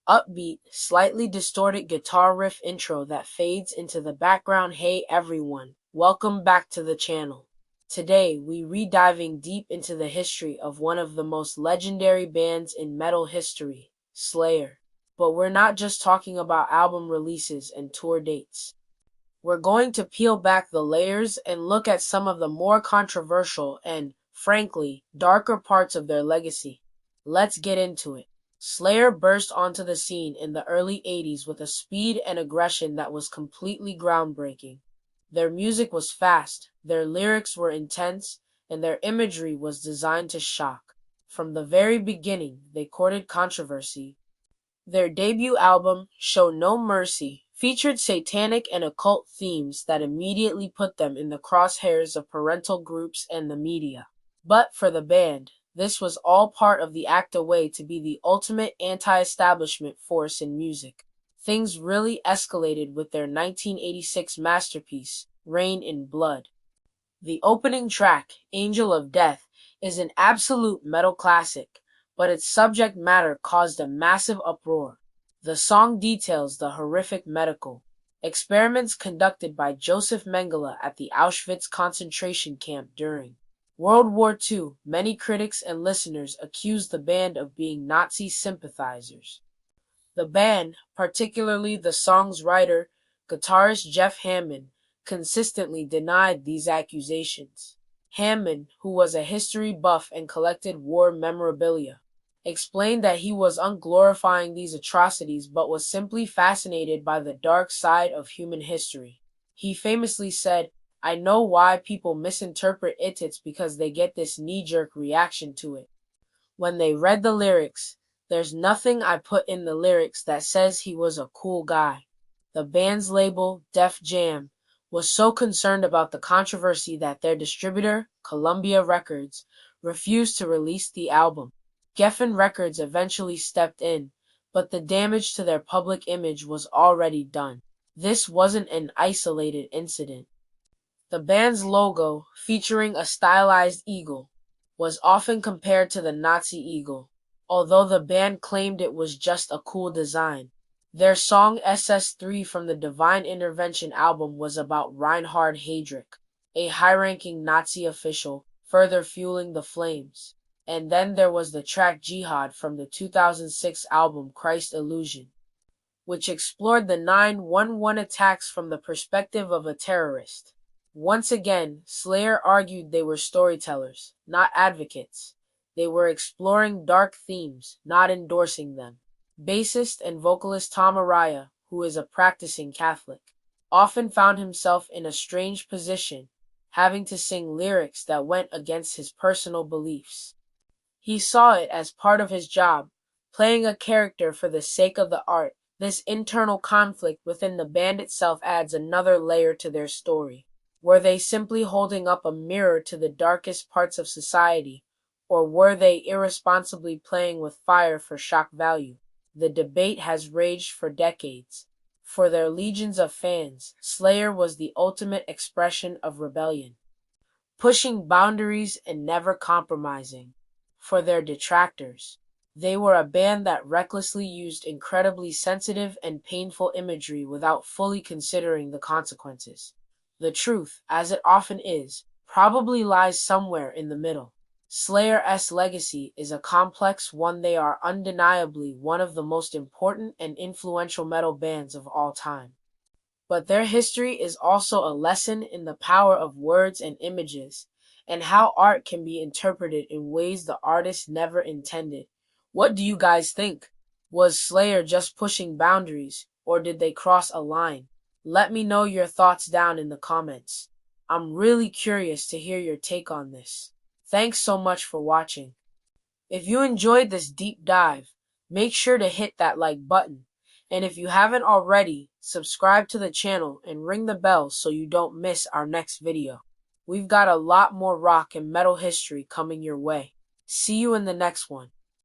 upbeat, slightly distorted guitar riff intro that fades into the background. Hey everyone, welcome back to the channel. Today, we re-diving deep into the history of one of the most legendary bands in metal history, Slayer. But we're not just talking about album releases and tour dates. We're going to peel back the layers and look at some of the more controversial and, frankly, darker parts of their legacy. Let's get into it. Slayer burst onto the scene in the early 80s with a speed and aggression that was completely groundbreaking. Their music was fast, their lyrics were intense, and their imagery was designed to shock. From the very beginning, they courted controversy. Their debut album, Show No Mercy, featured satanic and occult themes that immediately put them in the crosshairs of parental groups and the media. But for the band, this was all part of the act away to be the ultimate anti-establishment force in music. Things really escalated with their 1986 masterpiece, Rain in Blood. The opening track, Angel of Death, is an absolute metal classic, but its subject matter caused a massive uproar. The song details the horrific medical experiments conducted by Joseph Mengele at the Auschwitz concentration camp during World War II. Many critics and listeners accused the band of being Nazi sympathizers. The band, particularly the song's writer, guitarist Jeff Hammond, consistently denied these accusations. Hammond, who was a history buff and collected war memorabilia, explained that he was unglorifying these atrocities but was simply fascinated by the dark side of human history. He famously said, "I know why people misinterpret it. It's because they get this knee-jerk reaction to it. When they read the lyrics, there's nothing I put in the lyrics that says he was a cool guy." The band's label, Def Jam, was so concerned about the controversy that their distributor, Columbia Records, refused to release the album. Geffen Records eventually stepped in, but the damage to their public image was already done. This wasn't an isolated incident. The band's logo, featuring a stylized eagle, was often compared to the Nazi eagle, although the band claimed it was just a cool design. Their song SS3 from the Divine Intervention album was about Reinhard Heydrich, a high-ranking Nazi official, further fueling the flames. And then there was the track Jihad from the 2006 album Christ Illusion, which explored the 9/11 attacks from the perspective of a terrorist. Once again, Slayer argued they were storytellers, not advocates. They were exploring dark themes, not endorsing them. Bassist and vocalist Tom Araya, who is a practicing Catholic, often found himself in a strange position, having to sing lyrics that went against his personal beliefs. He saw it as part of his job, playing a character for the sake of the art. This internal conflict within the band itself adds another layer to their story. Were they simply holding up a mirror to the darkest parts of society, or were they irresponsibly playing with fire for shock value? The debate has raged for decades. For their legions of fans, Slayer was the ultimate expression of rebellion, pushing boundaries and never compromising. For their detractors, they were a band that recklessly used incredibly sensitive and painful imagery without fully considering the consequences. The truth, as it often is, probably lies somewhere in the middle. Slayer's legacy is a complex one. They are undeniably one of the most important and influential metal bands of all time. But their history is also a lesson in the power of words and images, and how art can be interpreted in ways the artist never intended. What do you guys think? Was Slayer just pushing boundaries, or did they cross a line? Let me know your thoughts down in the comments. I'm really curious to hear your take on this. Thanks so much for watching. If you enjoyed this deep dive, make sure to hit that like button. And if you haven't already, subscribe to the channel and ring the bell so you don't miss our next video. We've got a lot more rock and metal history coming your way. See you in the next one.